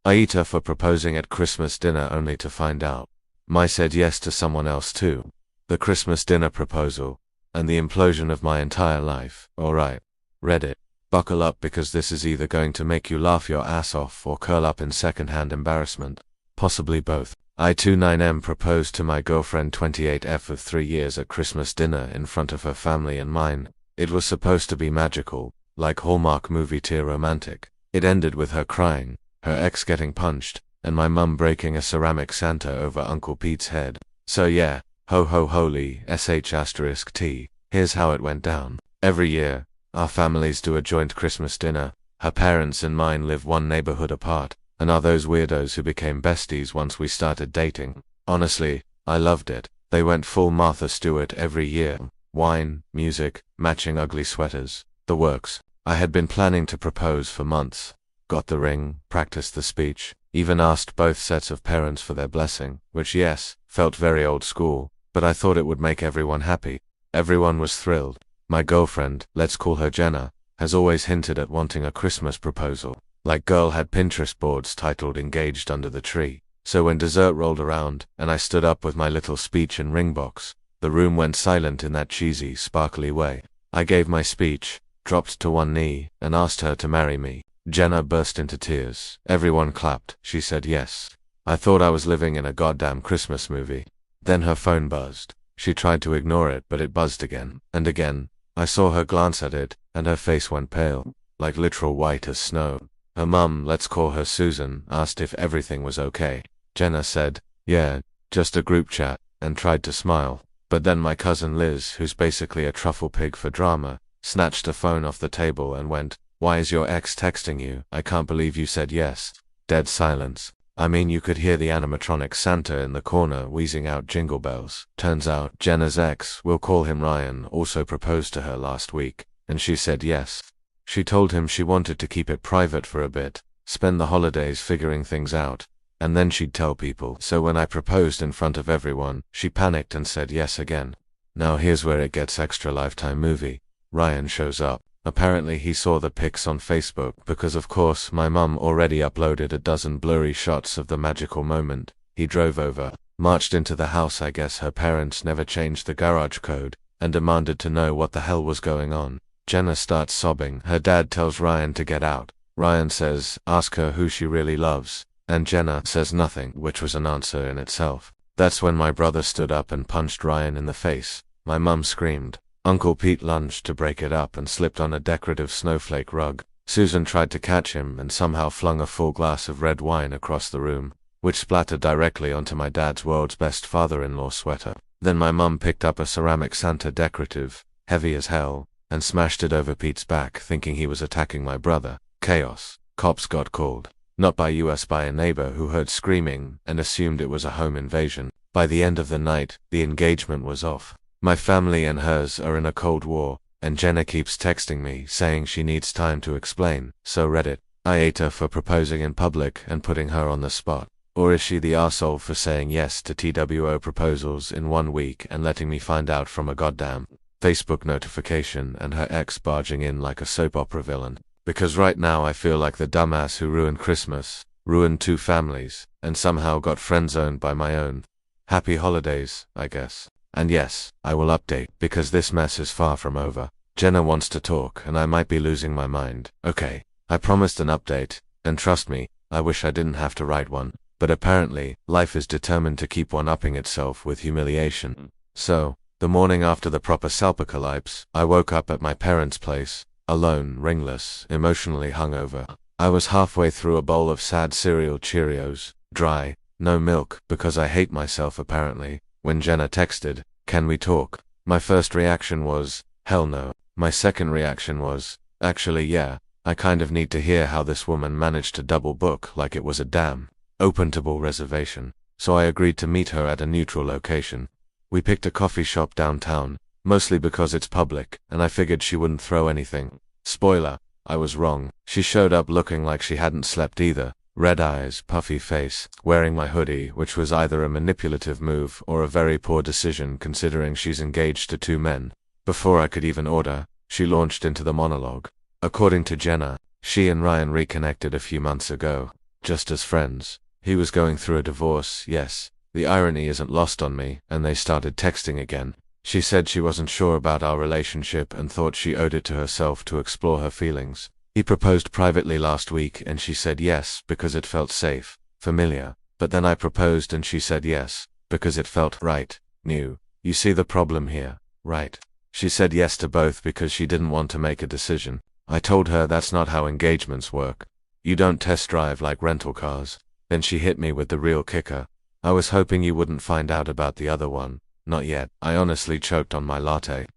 AITA for proposing at Christmas dinner only to find out my said yes to someone else too. The Christmas dinner proposal, and the implosion of my entire life. Alright, Reddit. Buckle up because this is either going to make you laugh your ass off or curl up in secondhand embarrassment. Possibly both. I 29M proposed to my girlfriend 28F of 3 years at Christmas dinner in front of her family and mine. It was supposed to be magical, like Hallmark movie tier romantic. It ended with her crying, her ex getting punched, and my mum breaking a ceramic Santa over Uncle Pete's head. So yeah, ho ho holy, sh*t. Here's how it went down. Every year, our families do a joint Christmas dinner. Her parents and mine live one neighborhood apart, and are those weirdos who became besties once we started dating. Honestly, I loved it. They went full Martha Stewart every year. Wine, music, matching ugly sweaters, the works. I had been planning to propose for months. Got the ring, practiced the speech, even asked both sets of parents for their blessing, which yes, felt very old school, but I thought it would make everyone happy. Everyone was thrilled. My girlfriend, let's call her Jenna, has always hinted at wanting a Christmas proposal. Like girl had Pinterest boards titled Engaged Under the Tree. So when dessert rolled around, and I stood up with my little speech and ring box, the room went silent in that cheesy, sparkly way. I gave my speech, dropped to one knee, and asked her to marry me. Jenna burst into tears. Everyone clapped. She said yes. I thought I was living in a goddamn Christmas movie. Then her phone buzzed. She tried to ignore it, but it buzzed again, and again. I saw her glance at it, and her face went pale, like literal white as snow. Her mum, let's call her Susan, asked if everything was okay. Jenna said, yeah, just a group chat, and tried to smile. But then my cousin Liz, who's basically a truffle pig for drama, snatched a phone off the table and went, why is your ex texting you? I can't believe you said yes. Dead silence. I mean, you could hear the animatronic Santa in the corner wheezing out jingle bells. Turns out, Jenna's ex, we'll call him Ryan, also proposed to her last week, and she said yes. She told him she wanted to keep it private for a bit, spend the holidays figuring things out, and then she'd tell people. So when I proposed in front of everyone, she panicked and said yes again. Now here's where it gets extra Lifetime movie. Ryan shows up. Apparently he saw the pics on Facebook because of course my mum already uploaded a dozen blurry shots of the magical moment. He drove over, marched into the house. I guess her parents never changed the garage code, and demanded to know what the hell was going on. Jenna starts sobbing. Her dad tells Ryan to get out. Ryan says, ask her who she really loves, and Jenna says nothing, which was an answer in itself. That's when my brother stood up and punched Ryan in the face. My mum screamed. Uncle Pete lunged to break it up and slipped on a decorative snowflake rug. Susan tried to catch him and somehow flung a full glass of red wine across the room, which splattered directly onto my dad's world's best father-in-law sweater. Then my mum picked up a ceramic Santa decorative, heavy as hell, and smashed it over Pete's back, thinking he was attacking my brother. Chaos. Cops got called. Not by us, by a neighbor who heard screaming and assumed it was a home invasion. By the end of the night, the engagement was off. My family and hers are in a cold war, and Jenna keeps texting me saying she needs time to explain. So Reddit. AITA for proposing in public and putting her on the spot. Or is she the arsehole for saying yes to TWO proposals in 1 week and letting me find out from a goddamn Facebook notification and her ex barging in like a soap opera villain? Because right now I feel like the dumbass who ruined Christmas, ruined 2 families, and somehow got friend-zoned by my own. Happy holidays, I guess. And yes, I will update, because this mess is far from over. Jenna wants to talk, and I might be losing my mind. Okay, I promised an update, and trust me, I wish I didn't have to write one. But apparently, life is determined to keep one-upping itself with humiliation. So, the morning after the proper salpocalypse, I woke up at my parents' place, alone, ringless, emotionally hungover. I was halfway through a bowl of sad cereal Cheerios, dry, no milk, because I hate myself apparently, when Jenna texted, can we talk? My first reaction was, hell no. My second reaction was, actually yeah, I kind of need to hear how this woman managed to double book like it was a damn open-table reservation. So I agreed to meet her at a neutral location. We picked a coffee shop downtown, mostly because it's public, and I figured she wouldn't throw anything. Spoiler, I was wrong. She showed up looking like she hadn't slept either. Red eyes, puffy face, wearing my hoodie, which was either a manipulative move or a very poor decision considering she's engaged to 2 men. Before I could even order, she launched into the monologue. According to Jenna, she and Ryan reconnected a few months ago. just as friends. He was going through a divorce, yes. The irony isn't lost on me, and they started texting again. She said she wasn't sure about our relationship and thought she owed it to herself to explore her feelings. He proposed privately last week and she said yes because it felt safe, familiar. But then I proposed and she said yes because it felt right, new. You see the problem here, right? She said yes to both because she didn't want to make a decision. I told her that's not how engagements work. You don't test drive like rental cars. Then she hit me with the real kicker. I was hoping you wouldn't find out about the other one. Not yet. I honestly choked on my latte.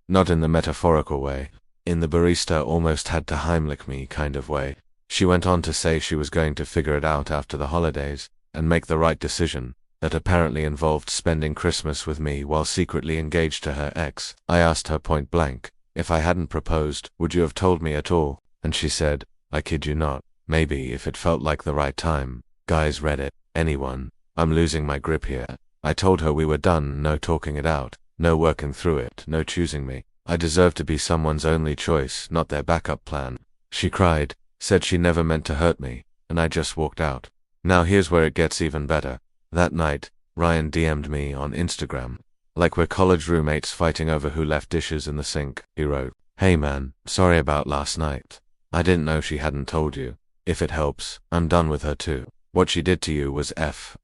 Not in the metaphorical way. In the barista almost had to Heimlich me kind of way. She went on to say she was going to figure it out after the holidays, and make the right decision. That apparently involved spending Christmas with me while secretly engaged to her ex. I asked her point blank, if I hadn't proposed, would you have told me at all? And she said, I kid you not, maybe if it felt like the right time. Guys, Reddit, anyone. I'm losing my grip here. I told her we were done, no talking it out, no working through it, no choosing me. I deserve to be someone's only choice, not their backup plan. She cried, said she never meant to hurt me, and I just walked out. Now here's where it gets even better. That night, Ryan DM'd me on Instagram. Like we're college roommates fighting over who left dishes in the sink. He wrote, hey man, sorry about last night. I didn't know she hadn't told you. If it helps, I'm done with her too. What she did to you was F*********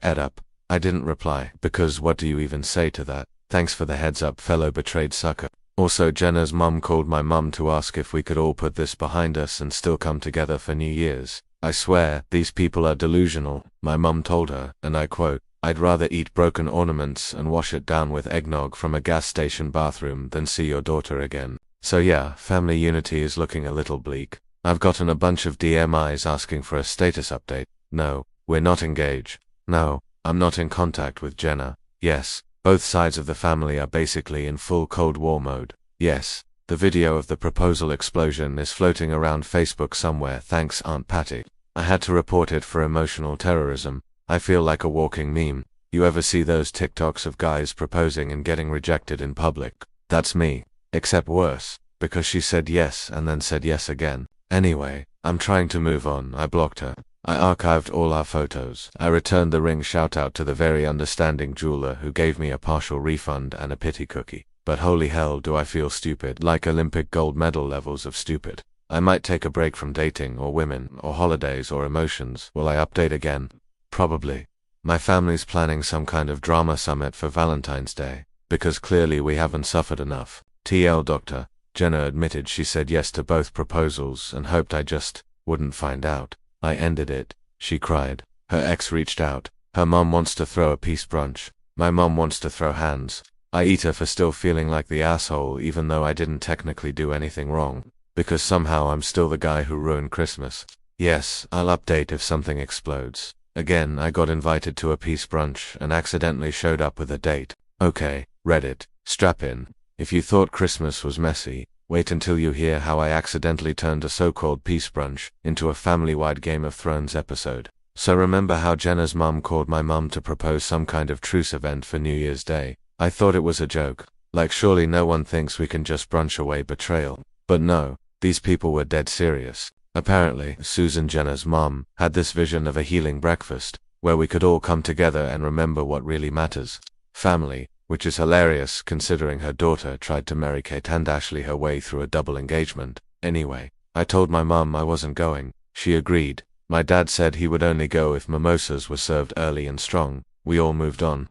ed up. I didn't reply, because what do you even say to that? Thanks for the heads up, fellow betrayed sucker. Also, Jenna's mum called my mum to ask if we could all put this behind us and still come together for New Year's. I swear, these people are delusional, my mum told her, and I quote, I'd rather eat broken ornaments and wash it down with eggnog from a gas station bathroom than see your daughter again. So yeah, family unity is looking a little bleak. I've gotten a bunch of DMIs asking for a status update. No, we're not engaged. No, I'm not in contact with Jenna. Yes, both sides of the family are basically in full Cold War mode. Yes, the video of the proposal explosion is floating around Facebook somewhere, thanks Aunt Patty. I had to report it for emotional terrorism. I feel like a walking meme. You ever see those TikToks of guys proposing and getting rejected in public? That's me. Except worse, because she said yes and then said yes again. Anyway, I'm trying to move on. I blocked her. I archived all our photos. I returned the ring, shout out to the very understanding jeweler who gave me a partial refund and a pity cookie. But holy hell do I feel stupid, like Olympic gold medal levels of stupid. I might take a break from dating or women or holidays or emotions. Will I update again? Probably. My family's planning some kind of drama summit for Valentine's Day, because clearly we haven't suffered enough. TL Doctor. Jenna admitted she said yes to both proposals and hoped I just wouldn't find out. I ended it. She cried. Her ex reached out. Her mum wants to throw a peace brunch. My mum wants to throw hands. AITA for still feeling like the asshole even though I didn't technically do anything wrong. Because somehow I'm still the guy who ruined Christmas. Yes, I'll update if something explodes. Again, I got invited to a peace brunch and accidentally showed up with a date. Okay, Reddit, strap in. If you thought Christmas was messy, wait until you hear how I accidentally turned a so-called peace brunch into a family-wide Game of Thrones episode. So remember how Jenna's mum called my mum to propose some kind of truce event for New Year's Day? I thought it was a joke. Like surely no one thinks we can just brunch away betrayal. But no, these people were dead serious. Apparently, Susan, Jenna's mum, had this vision of a healing breakfast, where we could all come together and remember what really matters. Family. Which is hilarious considering her daughter tried to marry Kate and Ashley her way through a double engagement. Anyway, I told my mum I wasn't going. She agreed. My dad said he would only go if mimosas were served early and strong. We all moved on.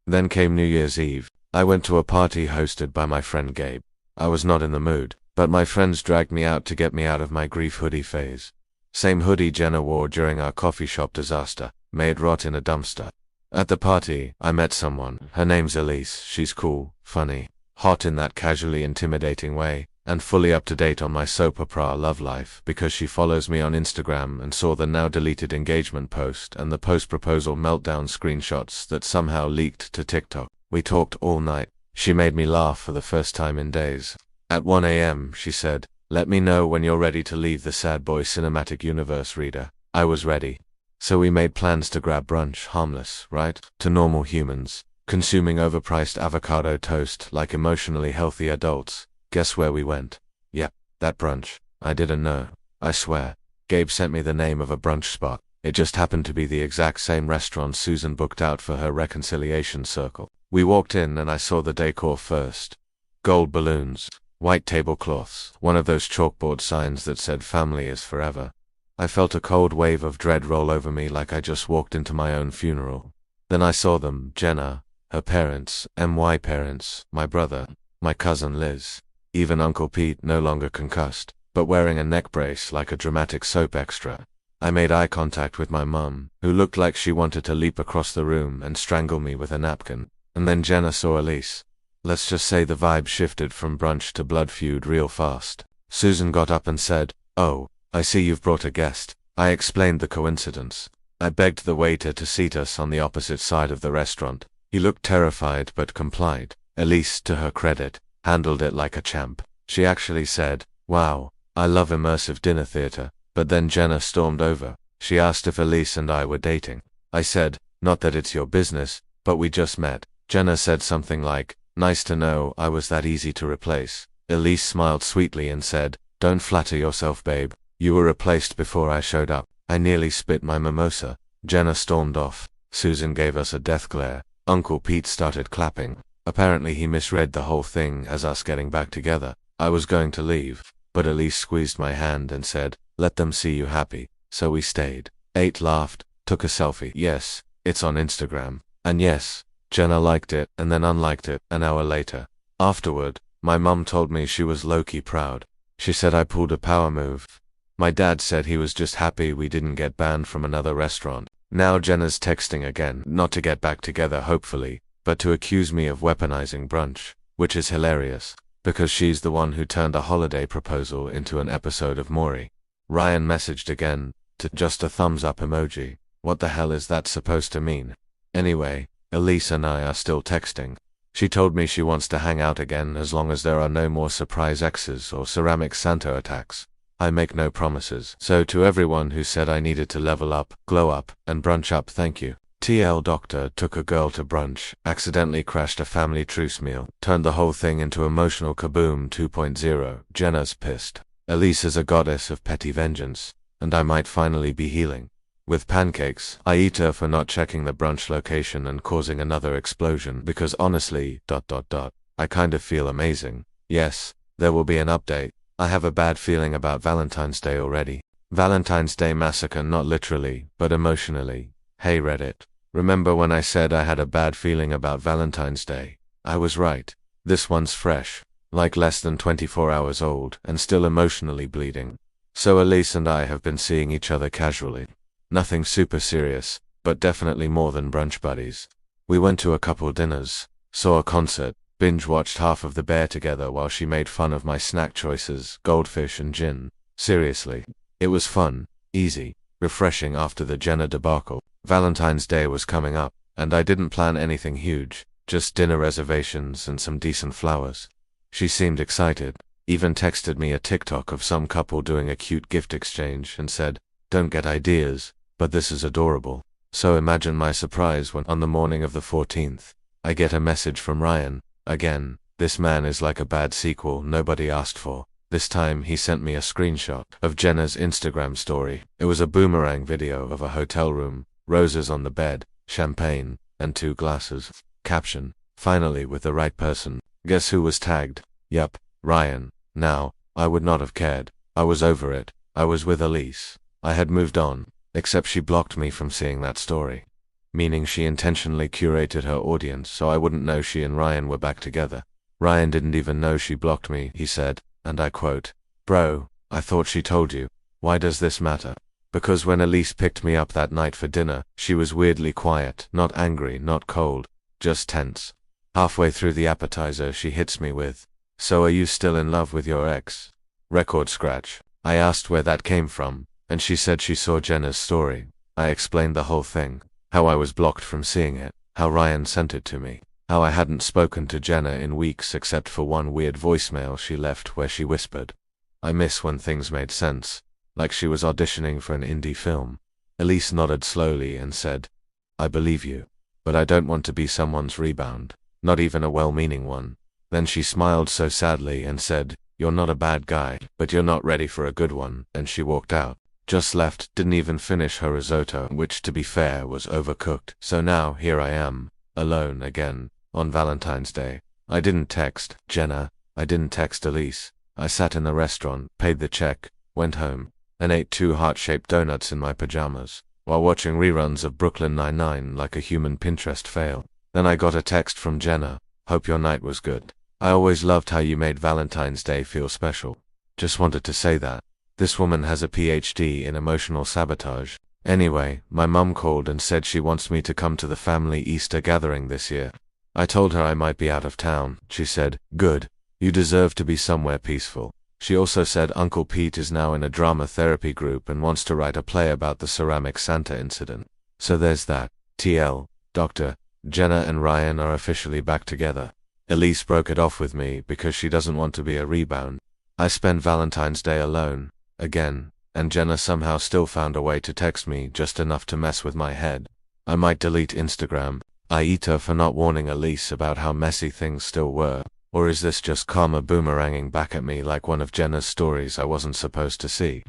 Then came New Year's Eve. I went to a party hosted by my friend Gabe. I was not in the mood, but my friends dragged me out to get me out of my grief hoodie phase. Same hoodie Jenna wore during our coffee shop disaster. May it rot in a dumpster. At the party, I met someone. Her name's Elise. She's cool, funny, hot in that casually intimidating way, and fully up to date on my soap opera love life because she follows me on Instagram and saw the now deleted engagement post and the post-proposal meltdown screenshots that somehow leaked to TikTok. We talked all night. She made me laugh for the first time in days. At 1 a.m., she said, let me know when you're ready to leave the sad boy cinematic universe, reader. I was ready. So we made plans to grab brunch, harmless, right? To normal humans, consuming overpriced avocado toast like emotionally healthy adults. Guess where we went? Yep, that brunch. I didn't know. I swear. Gabe sent me the name of a brunch spot. It just happened to be the exact same restaurant Susan booked out for her reconciliation circle. We walked in and I saw the decor first. Gold balloons, white tablecloths, one of those chalkboard signs that said family is forever. I felt a cold wave of dread roll over me like I just walked into my own funeral. Then I saw them, Jenna, her parents, my parents, my brother, my cousin Liz, even Uncle Pete, no longer concussed, but wearing a neck brace like a dramatic soap extra. I made eye contact with my mum, who looked like she wanted to leap across the room and strangle me with a napkin. And then Jenna saw Elise. Let's just say the vibe shifted from brunch to blood feud real fast. Susan got up and said, "Oh, I see you've brought a guest." I explained the coincidence. I begged the waiter to seat us on the opposite side of the restaurant. He looked terrified but complied. Elise, to her credit, handled it like a champ. She actually said, "Wow, I love immersive dinner theater." But then Jenna stormed over. She asked if Elise and I were dating. I said, "Not that it's your business, but we just met." Jenna said something like, "Nice to know I was that easy to replace." Elise smiled sweetly and said, "Don't flatter yourself, babe. You were replaced before I showed up." I nearly spit my mimosa. Jenna stormed off. Susan gave us a death glare. Uncle Pete started clapping. Apparently he misread the whole thing as us getting back together. I was going to leave, but Elise squeezed my hand and said, "Let them see you happy." So we stayed. Ate, laughed, took a selfie. Yes, it's on Instagram. And yes, Jenna liked it and then unliked it an hour later. Afterward, my mum told me she was low-key proud. She said I pulled a power move. My dad said he was just happy we didn't get banned from another restaurant. Now Jenna's texting again, not to get back together hopefully, but to accuse me of weaponizing brunch, which is hilarious, because she's the one who turned a holiday proposal into an episode of Maury. Ryan messaged again, to just a thumbs up emoji. What the hell is that supposed to mean? Anyway, Elise and I are still texting. She told me she wants to hang out again as long as there are no more surprise exes or ceramic Santa attacks. I make no promises. So to everyone who said I needed to level up, glow up, and brunch up, thank you. TL Doctor took a girl to brunch, accidentally crashed a family truce meal, turned the whole thing into emotional kaboom 2.0. Jenna's pissed. Elise is a goddess of petty vengeance, and I might finally be healing. With pancakes, AITA for not checking the brunch location and causing another explosion because honestly, I kind of feel amazing. Yes, there will be an update. I have a bad feeling about Valentine's Day already. Valentine's Day massacre, not literally, but emotionally. Hey Reddit, remember when I said I had a bad feeling about Valentine's Day? I was right. This one's fresh. Like less than 24 hours old, and still emotionally bleeding. So Elise and I have been seeing each other casually. Nothing super serious, but definitely more than brunch buddies. We went to a couple dinners, saw a concert, binge-watched half of The Bear together while she made fun of my snack choices, goldfish and gin. Seriously. It was fun, easy, refreshing after the Jenna debacle. Valentine's Day was coming up, and I didn't plan anything huge, just dinner reservations and some decent flowers. She seemed excited, even texted me a TikTok of some couple doing a cute gift exchange and said, "Don't get ideas, but this is adorable." So imagine my surprise when on the morning of the 14th, I get a message from Ryan. Again, this man is like a bad sequel nobody asked for. This time he sent me a screenshot of Jenna's Instagram story. It was a boomerang video of a hotel room, roses on the bed, champagne, and 2 glasses. Caption, "Finally with the right person." Guess who was tagged? Yup, Ryan. Now, I would not have cared. I was over it. I was with Elise. I had moved on, except she blocked me from seeing that story. Meaning she intentionally curated her audience so I wouldn't know she and Ryan were back together. Ryan didn't even know she blocked me, he said, and I quote, "Bro, I thought she told you. Why does this matter?" Because when Elise picked me up that night for dinner, she was weirdly quiet, not angry, not cold, just tense. Halfway through the appetizer she hits me with, "So are you still in love with your ex?" Record scratch. I asked where that came from, and she said she saw Jenna's story. I explained the whole thing, how I was blocked from seeing it, how Ryan sent it to me, how I hadn't spoken to Jenna in weeks except for one weird voicemail she left where she whispered, "I miss when things made sense," like she was auditioning for an indie film. Elise nodded slowly and said, "I believe you, but I don't want to be someone's rebound. Not even a well-meaning one." Then she smiled so sadly and said, "You're not a bad guy, but you're not ready for a good one," and she walked out. Just left, didn't even finish her risotto, which to be fair was overcooked. So now, here I am, alone again, on Valentine's Day. I didn't text Jenna, I didn't text Elise. I sat in the restaurant, paid the check, went home, and ate 2 heart-shaped donuts in my pajamas, while watching reruns of Brooklyn Nine-Nine like a human Pinterest fail. Then I got a text from Jenna, "Hope your night was good. I always loved how you made Valentine's Day feel special. Just wanted to say that. This woman has a PhD in emotional sabotage." Anyway, my mum called and said she wants me to come to the family Easter gathering this year. I told her I might be out of town. She said, "Good. You deserve to be somewhere peaceful." She also said Uncle Pete is now in a drama therapy group and wants to write a play about the ceramic Santa incident. So there's that. TL, Dr. Jenna and Ryan are officially back together. Elise broke it off with me because she doesn't want to be a rebound. I spent Valentine's Day alone, again, and Jenna somehow still found a way to text me just enough to mess with my head. I might delete Instagram, AITA for not warning Elise about how messy things still were. Or is this just karma boomeranging back at me like one of Jenna's stories I wasn't supposed to see?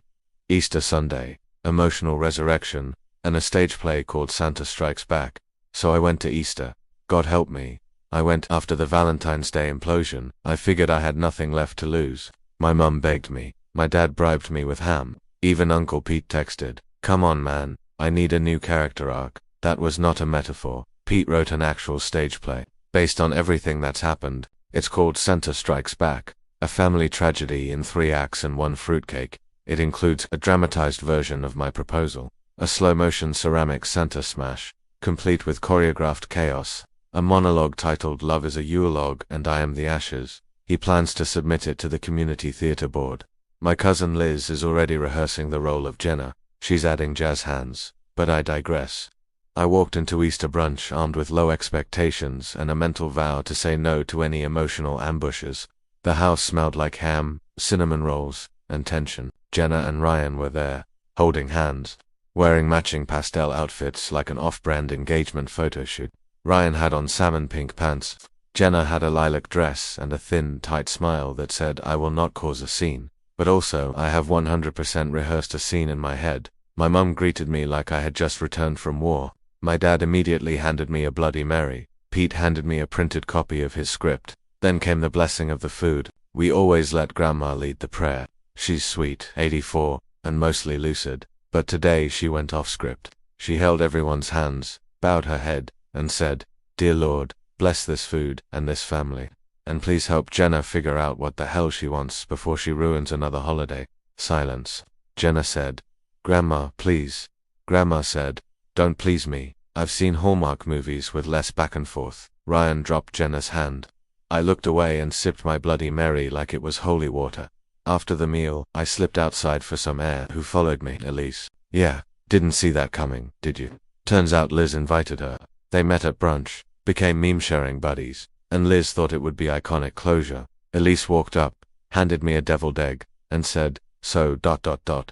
Easter Sunday, emotional resurrection, and a stage play called Santa Strikes Back. So I went to Easter. God help me. I went after the Valentine's Day implosion. I figured I had nothing left to lose. My mum begged me. My dad bribed me with ham. Even Uncle Pete texted, "Come on man, I need a new character arc." That was not a metaphor. Pete wrote an actual stage play. Based on everything that's happened. It's called Santa Strikes Back, a family tragedy in 3 acts and 1 fruitcake. It includes a dramatized version of my proposal, a slow-motion ceramic Santa smash, complete with choreographed chaos, a monologue titled Love is a Yule-log and I Am the Ashes. He plans to submit it to the community theater board. My cousin Liz is already rehearsing the role of Jenna. She's adding jazz hands, but I digress. I walked into Easter brunch armed with low expectations and a mental vow to say no to any emotional ambushes. The house smelled like ham, cinnamon rolls, and tension. Jenna and Ryan were there, holding hands, wearing matching pastel outfits like an off-brand engagement photo shoot. Ryan had on salmon pink pants. Jenna had a lilac dress and a thin, tight smile that said, "I will not cause a scene." But also, I have 100% rehearsed a scene in my head. My mum greeted me like I had just returned from war. My dad immediately handed me a Bloody Mary. Pete handed me a printed copy of his script. Then came the blessing of the food. We always let Grandma lead the prayer. She's sweet, 84, and mostly lucid. But today she went off script. She held everyone's hands, bowed her head, and said, "Dear Lord, bless this food and this family. And please help Jenna figure out what the hell she wants before she ruins another holiday." Silence. Jenna said, "Grandma, please." Grandma said, "Don't please me. I've seen Hallmark movies with less back and forth." Ryan dropped Jenna's hand. I looked away and sipped my Bloody Mary like it was holy water. After the meal, I slipped outside for some air. Who followed me? Elise. Yeah, didn't see that coming, did you? Turns out Liz invited her. They met at brunch, became meme-sharing buddies, and Liz thought it would be iconic closure. Elise walked up, handed me a deviled egg, and said, "So,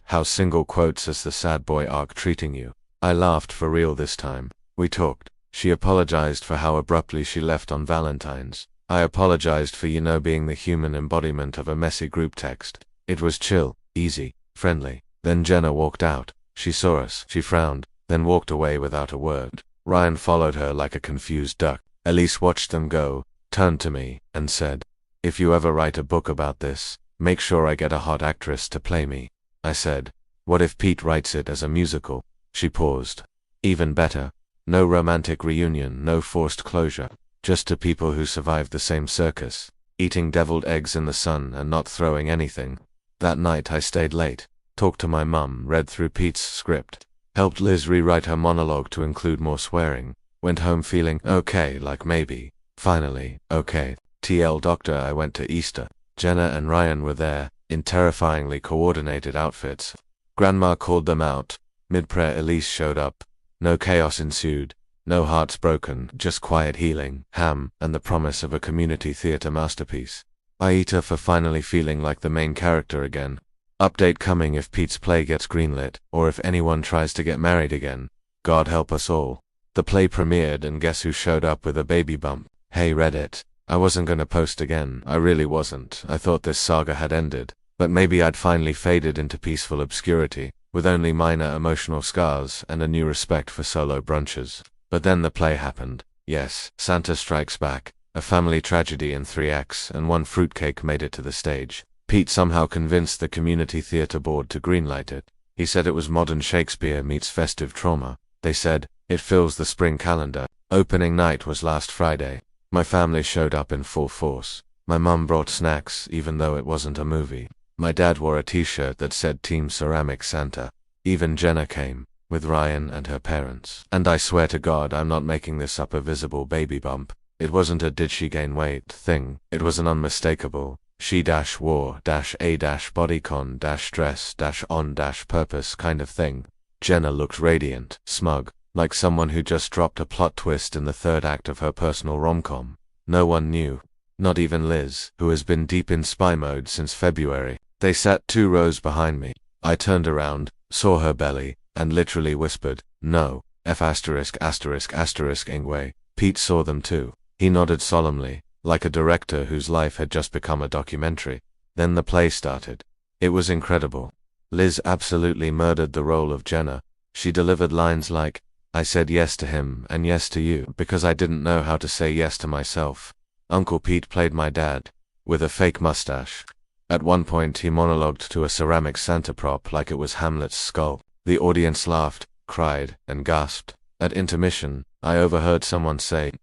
how's single quotes as the sad boy arc treating you?" I laughed for real this time. We talked. She apologized for how abruptly she left on Valentine's. I apologized for being the human embodiment of a messy group text. It was chill, easy, friendly. Then Jenna walked out. She saw us. She frowned, then walked away without a word. Ryan followed her like a confused duck. Elise watched them go, turned to me, and said, "If you ever write a book about this, make sure I get a hot actress to play me." I said, "What if Pete writes it as a musical?" She paused. "Even better. No romantic reunion, no forced closure. Just two people who survived the same circus, eating deviled eggs in the sun and not throwing anything." That night I stayed late, talked to my mum, read through Pete's script, helped Liz rewrite her monologue to include more swearing, went home feeling okay, like maybe, finally, okay. TL Doctor. I went to Easter. Jenna and Ryan were there, in terrifyingly coordinated outfits. Grandma called them out. Mid-prayer Elise showed up. No chaos ensued. No hearts broken, just quiet healing, ham, and the promise of a community theater masterpiece. AITA for finally feeling like the main character again. Update coming if Pete's play gets greenlit, or if anyone tries to get married again. God help us all. The play premiered and guess who showed up with a baby bump? Hey Reddit. I wasn't gonna post again, I really wasn't. I thought this saga had ended, but maybe I'd finally faded into peaceful obscurity. with only minor emotional scars and a new respect for solo brunches. But then the play happened. Yes, Santa Strikes Back, a family tragedy in 3 acts, and one fruitcake made it to the stage. Pete somehow convinced the community theater board to greenlight it. He said it was modern Shakespeare meets festive trauma. They said, it fills the spring calendar. Opening night was last Friday. My family showed up in full force. My mum brought snacks, even though it wasn't a movie. My dad wore a t-shirt that said Team Ceramic Santa. Even Jenna came, with Ryan and her parents. And I swear to God I'm not making this up, a visible baby bump. It wasn't a did she gain weight thing. It was an unmistakable she-wore-a-bodycon-dress-on-purpose kind of thing. Jenna looked radiant, smug, like someone who just dropped a plot twist in the 3rd act of her personal rom-com. No one knew. Not even Liz, who has been deep in spy mode since February. They sat 2 rows behind me. I turned around, saw her belly, and literally whispered, "No, F*******Ingwe." Pete saw them too. He nodded solemnly, like a director whose life had just become a documentary. Then the play started. It was incredible. Liz absolutely murdered the role of Jenna. She delivered lines like, "I said yes to him and yes to you because I didn't know how to say yes to myself." Uncle Pete played my dad, with a fake mustache. At one point he monologued to a ceramic Santa prop like it was Hamlet's skull. The audience laughed, cried, and gasped. At intermission, I overheard someone say,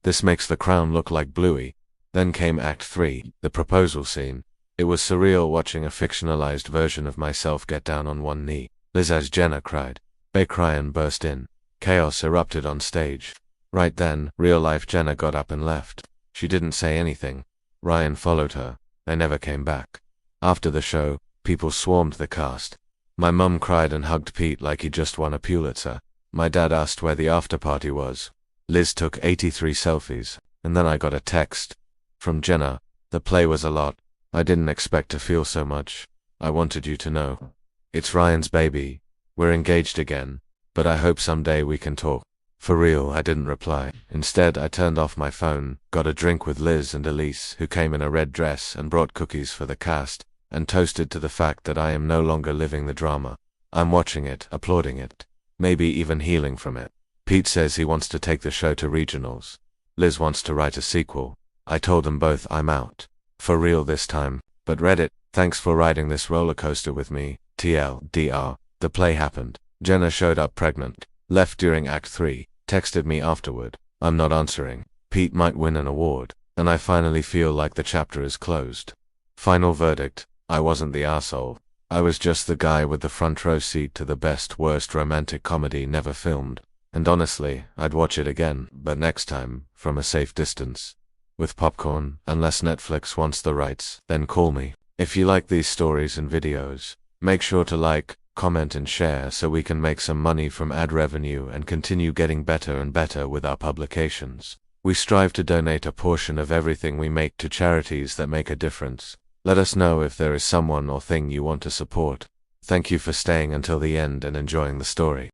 "This makes the crown look like Bluey." Then came Act 3, the proposal scene. It was surreal watching a fictionalized version of myself get down on one knee. Liz as Jenna cried. Ryan burst in. Chaos erupted on stage. Right then, real-life Jenna got up and left. She didn't say anything. Ryan followed her. They never came back. After the show, people swarmed the cast. My mum cried and hugged Pete like he just won a Pulitzer. My dad asked where the after-party was. Liz took 83 selfies, and then I got a text from Jenna. "The play was a lot. I didn't expect to feel so much. I wanted you to know. It's Ryan's baby. We're engaged again, but I hope someday we can talk." For real, I didn't reply. Instead, I turned off my phone, got a drink with Liz and Elise, who came in a red dress and brought cookies for the cast, and toasted to the fact that I am no longer living the drama. I'm watching it, applauding it, maybe even healing from it. Pete says he wants to take the show to regionals. Liz wants to write a sequel. I told them both I'm out. For real this time. But Reddit, thanks for riding this roller coaster with me. TLDR. The play happened. Jenna showed up pregnant. Left during Act 3, texted me afterward. I'm not answering. Pete might win an award, and I finally feel like the chapter is closed. Final verdict, I wasn't the asshole. I was just the guy with the front row seat to the best worst romantic comedy never filmed. And honestly, I'd watch it again, but next time, from a safe distance. With popcorn, unless Netflix wants the rights, then call me. If you like these stories and videos, make sure to like, comment and share so we can make some money from ad revenue and continue getting better and better with our publications. We strive to donate a portion of everything we make to charities that make a difference. Let us know if there is someone or thing you want to support. Thank you for staying until the end and enjoying the story.